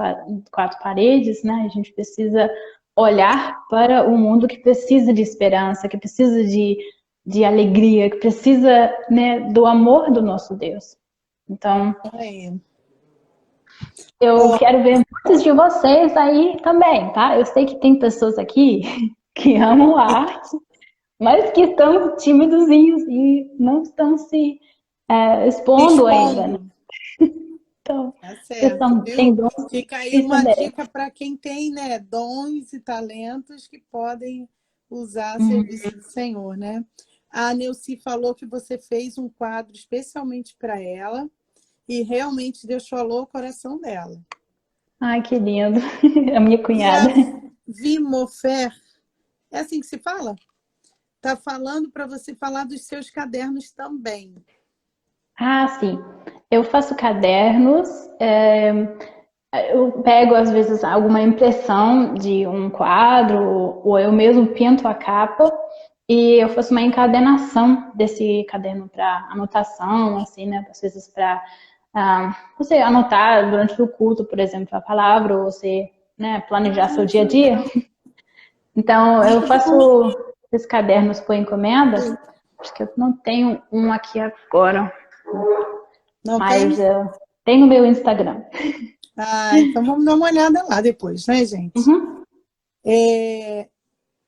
paredes, né? A gente precisa olhar para o mundo que precisa de esperança, que precisa de alegria, que precisa, né, do amor do nosso Deus. Então, eu quero ver muitos de vocês aí também, tá? Eu sei que tem pessoas aqui que amam a arte, mas que estão timidozinhos e não estão se expondo ainda, né? Então, tá certo, tem viu? dons Fica aí que uma merece. dica para quem tem, né, dons e talentos que podem usar a serviço do Senhor, né? A Neuci falou que você fez um quadro especialmente para ela e realmente Deus falou o coração dela. Ai, que lindo. A minha E a cunhada. Vimofer, é assim que se fala? Tá falando para você falar dos seus cadernos também. Ah, sim. Eu faço cadernos. Eu pego, às vezes, alguma impressão de um quadro, ou eu mesmo pinto a capa, e eu faço uma encadernação desse caderno para anotação, assim, né? Às vezes para você anotar durante o culto, por exemplo, a palavra, ou você, né, planejar seu dia a dia. Então, eu faço esses cadernos por encomenda. Acho que eu não tenho um aqui agora, Não mas tem? eu tenho meu Instagram. Então vamos dar uma olhada lá depois, né, gente? Uhum.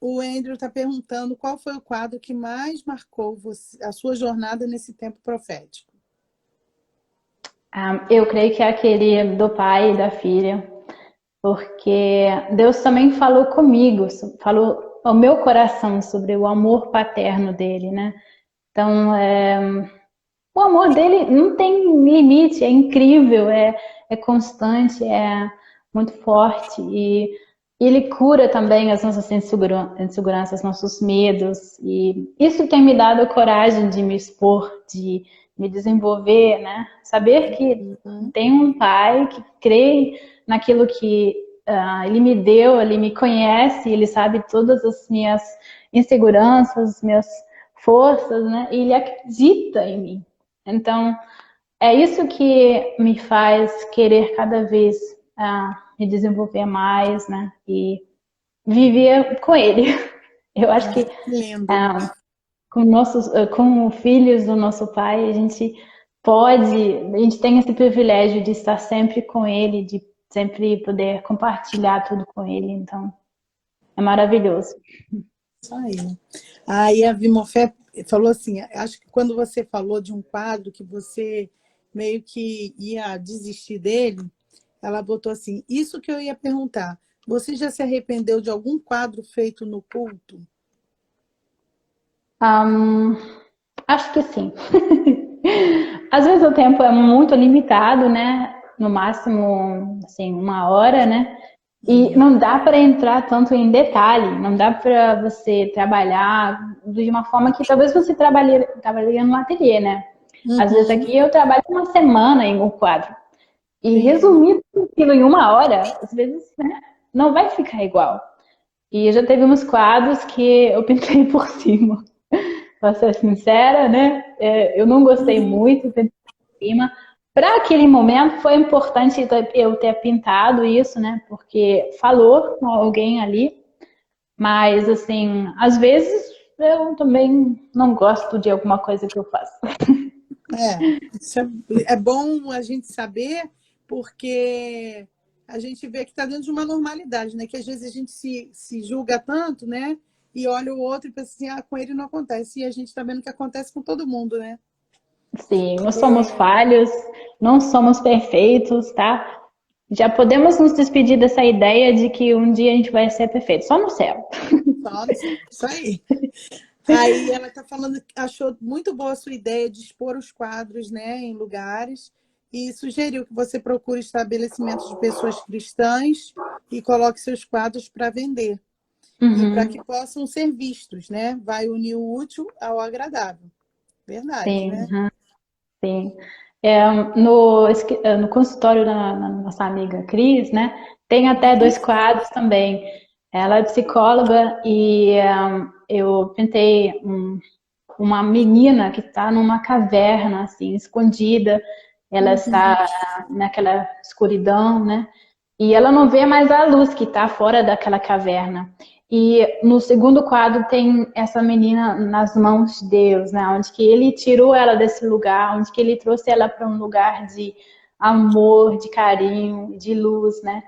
O Andrew está perguntando qual foi o quadro que mais marcou você, a sua jornada nesse tempo profético. Eu creio que é aquele do pai e da filha, porque Deus também falou comigo, falou ao meu coração sobre o amor paterno dele, né? Então, o amor dele não tem limite, é incrível, é constante, é muito forte e ele cura também as nossas inseguranças, nossos medos, e isso tem me dado a coragem de me expor, de me desenvolver, né? Saber que tem um pai que crê naquilo que ele me deu, ele me conhece, ele sabe todas as minhas inseguranças, minhas forças, né? E ele acredita em mim. Então, é isso que me faz querer cada vez me desenvolver mais, né? E viver com ele. Eu acho que Lindo. com filhos do nosso pai, a gente tem esse privilégio de estar sempre com ele, de sempre poder compartilhar tudo com ele. Então, é maravilhoso. Isso aí. Aí a Vimofé falou assim, acho que quando você falou de um quadro que você meio que ia desistir dele, ela botou assim, isso que eu ia perguntar, você já se arrependeu de algum quadro feito no culto? Acho que sim. Às vezes o tempo é muito limitado, né? No máximo, assim, 1 hora, né? E não dá para entrar tanto em detalhe, não dá para você trabalhar de uma forma que talvez você trabalharia no ateliê, né? Às vezes aqui eu trabalho 1 semana em um quadro. E resumir tudo aquilo em 1 hora, às vezes, né, não vai ficar igual. E já teve uns quadros que eu pintei por cima. Para ser sincera, né? Eu não gostei muito, pintei por cima. Para aquele momento foi importante eu ter pintado isso, né? Porque falou com alguém ali. Mas, assim, às vezes eu também não gosto de alguma coisa que eu faço. Isso é bom a gente saber, porque a gente vê que está dentro de uma normalidade, né? Que às vezes a gente se julga tanto, né? E olha o outro e pensa assim, com ele não acontece. E a gente está vendo que acontece com todo mundo, né? Sim, nós somos falhos, não somos perfeitos, tá? Já podemos nos despedir dessa ideia de que um dia a gente vai ser perfeito, só no céu. Só no céu, isso aí. Aí ela está falando que achou muito boa a sua ideia de expor os quadros, né, em lugares e sugeriu que você procure estabelecimentos de pessoas cristãs e coloque seus quadros para vender. E para que possam ser vistos, né? Vai unir o útil ao agradável. Verdade, Sim, né? sim. No consultório da nossa amiga Cris, né, tem até 2 quadros também. Ela é psicóloga e eu pintei uma menina que está numa caverna, assim, escondida. Ela está naquela escuridão, né? E ela não vê mais a luz que está fora daquela caverna. E no segundo quadro tem essa menina nas mãos de Deus, né? Onde que ele tirou ela desse lugar, onde que ele trouxe ela para um lugar de amor, de carinho, de luz, né?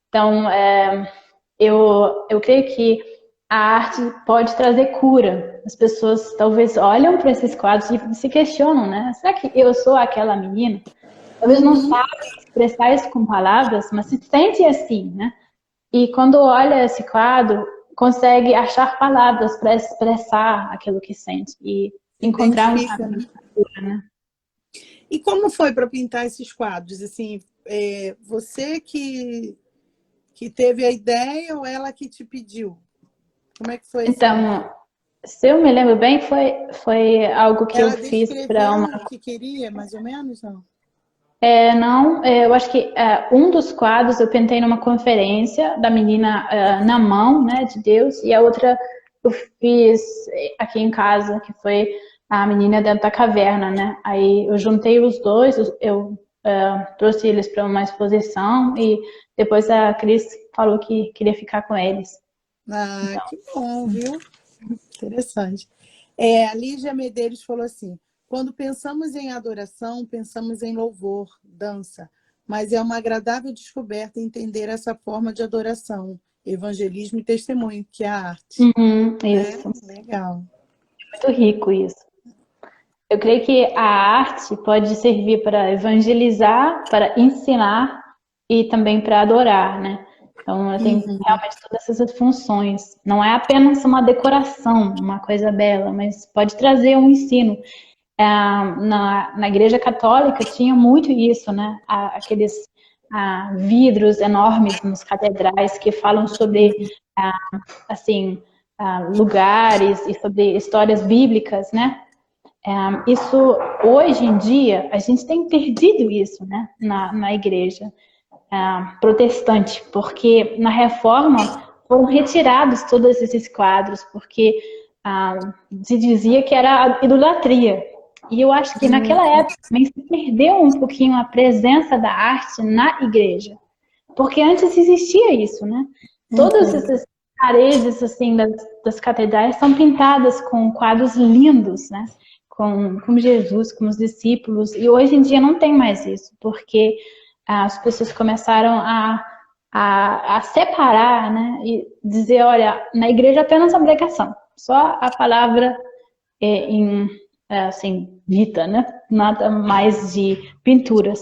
Então, eu creio que a arte pode trazer cura. As pessoas talvez olham para esses quadros e se questionam, né? Será que eu sou aquela menina? Talvez não sabe expressar isso com palavras, mas se sente assim, né? E quando olha esse quadro, consegue achar palavras para expressar aquilo que sente e encontrar um Identifica, caminho, né? né? E como foi para pintar esses quadros? Assim, você que teve a ideia ou ela que te pediu? Como é que foi esse Então, se eu me lembro bem, foi algo que eu Ela fiz para descreveu uma. o que queria, mais ou menos, não? Não, eu acho que um dos quadros eu pintei numa conferência da menina na mão, né, de Deus, e a outra eu fiz aqui em casa, que foi a menina dentro da caverna, né? Aí eu juntei os dois, eu trouxe eles para uma exposição e depois a Cris falou que queria ficar com eles. Ah, Então, que bom, viu? Interessante. A Lígia Medeiros falou assim, quando pensamos em adoração, pensamos em louvor, dança, mas é uma agradável descoberta entender essa forma de adoração, evangelismo e testemunho, que é a arte. isso, Legal. muito rico isso. Eu creio que a arte pode servir para evangelizar, para ensinar e também para adorar, né? Então, ela tem realmente todas essas funções. Não é apenas uma decoração, uma coisa bela, mas pode trazer um ensino. Na Igreja Católica tinha muito isso, né? Aqueles vidros enormes nos catedrais que falam sobre, assim, lugares e sobre histórias bíblicas, né? Isso hoje em dia, a gente tem perdido isso, né, na igreja protestante, porque na reforma foram retirados todos esses quadros, porque se dizia que era idolatria. E eu acho que naquela época também se perdeu um pouquinho a presença da arte na igreja. Porque antes existia isso, né? Todas essas paredes assim das catedrais são pintadas com quadros lindos, né? Com Jesus, com os discípulos. E hoje em dia não tem mais isso, porque as pessoas começaram a separar, né? E dizer, olha, na igreja apenas a pregação, só a palavra assim, dita, né? Nada mais de pinturas.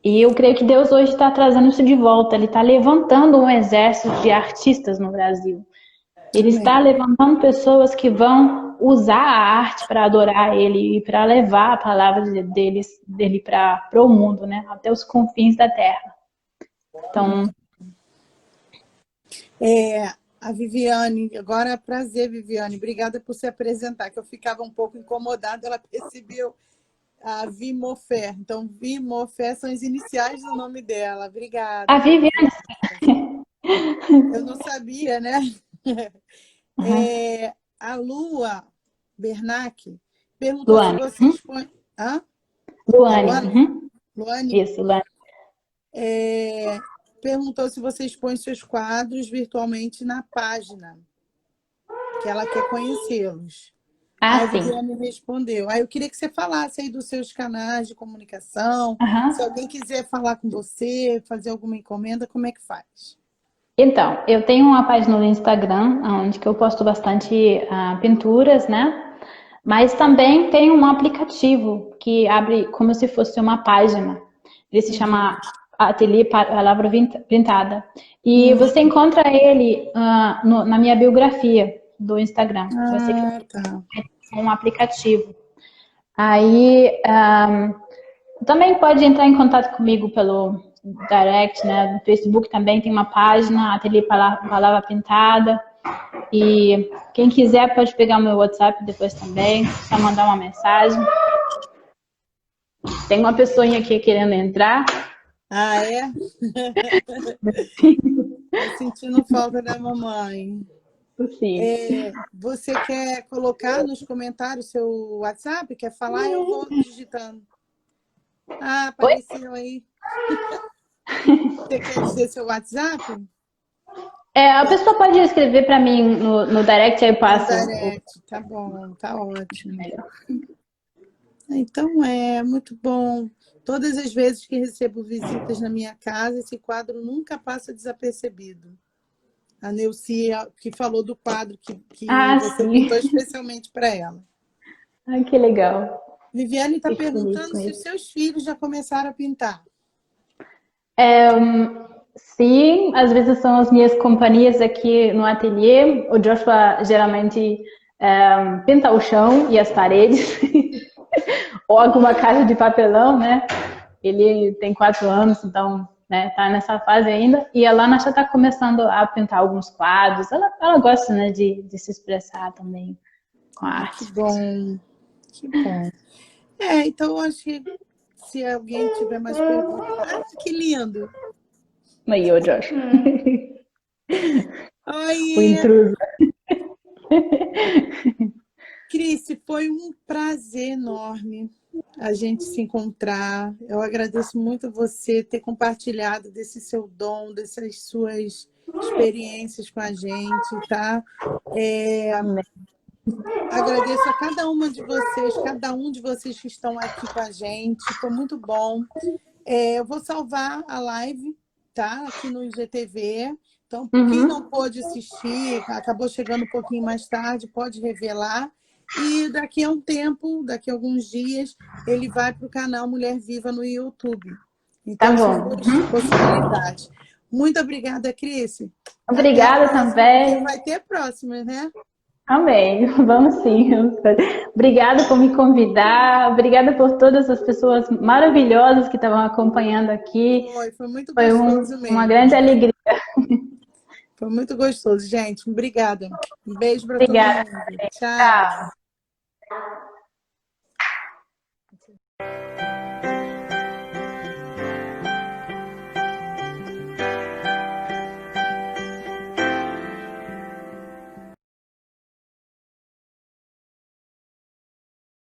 E eu creio que Deus hoje está trazendo isso de volta. Ele está levantando um exército de artistas no Brasil. Ele está levantando pessoas que vão usar a arte para adorar Ele e para levar a palavra dele para o mundo, né? Até os confins da terra. Então... A Viviane, agora é prazer, Viviane. Obrigada por se apresentar, que eu ficava um pouco incomodada, ela percebeu a Vimofé. Então, Vimofé são as iniciais do nome dela. Obrigada. A Viviane. Eu não sabia, né? A Lua Bernac perguntou Luane. se você expõe... Hã? Luane. Luane? Isso, Luane. Perguntou se você expõe seus quadros virtualmente na página, que ela quer conhecê-los. Aí a Viviane respondeu. Aí eu queria que você falasse aí dos seus canais de comunicação. Se alguém quiser falar com você, fazer alguma encomenda, como é que faz? Então, eu tenho uma página no Instagram, onde eu posto bastante pinturas, né? Mas também tem um aplicativo que abre como se fosse uma página. Ele se chama Ateliê Palavra Pintada. E você encontra ele na minha biografia do Instagram. Você um aplicativo. Aí também pode entrar em contato comigo pelo direct, né? No Facebook também tem uma página, Ateliê Palavra Pintada. E quem quiser pode pegar o meu WhatsApp depois também, só mandar uma mensagem. Tem uma pessoinha aqui querendo entrar. Ah, é? Tô sentindo falta da mamãe. Sim. Você quer colocar nos comentários seu WhatsApp? Quer falar? Eu vou digitando. Ah, apareceu aí. Você quer dizer seu WhatsApp? A pessoa pode escrever para mim no direct, aí eu passo. No direct, tá bom, tá ótimo. Então muito bom. Todas as vezes que recebo visitas na minha casa, esse quadro nunca passa desapercebido. A Neuci, que falou do quadro que você pintou especialmente para ela. Ai, que legal. Viviane está perguntando se os seus filhos já começaram a pintar. Sim, às vezes são as minhas companhias aqui no ateliê. O Joshua geralmente pinta o chão e as paredes. Ou alguma caixa de papelão, né? Ele tem 4 anos, então, né, tá nessa fase ainda. E a Lana já está começando a pintar alguns quadros. Ela gosta, né, de se expressar também com a arte. Que bom, que bom. Então, eu acho que se alguém tiver mais perguntas... que lindo! Aí, ô Josh. Oi! O intruso. Cris, foi um prazer enorme a gente se encontrar. Eu agradeço muito você ter compartilhado desse seu dom, dessas suas experiências com a gente, tá? Agradeço a cada uma de vocês, cada um de vocês que estão aqui com a gente. Foi muito bom. Eu vou salvar a live, tá? Aqui no IGTV. Então, quem não pôde assistir, acabou chegando um pouquinho mais tarde, pode revelar. E daqui a um tempo, daqui a alguns dias, ele vai para o canal Mulher Viva no YouTube. Então, são duas possibilidades. Muito obrigada, Cris. Obrigada também. Vai ter próximas, né? Amém. Vamos sim. Obrigada por me convidar. Obrigada por todas as pessoas maravilhosas que estavam acompanhando aqui. Foi muito gostoso mesmo. Uma grande alegria. Foi muito gostoso, gente. Obrigada. Um beijo para todo mundo. Tchau.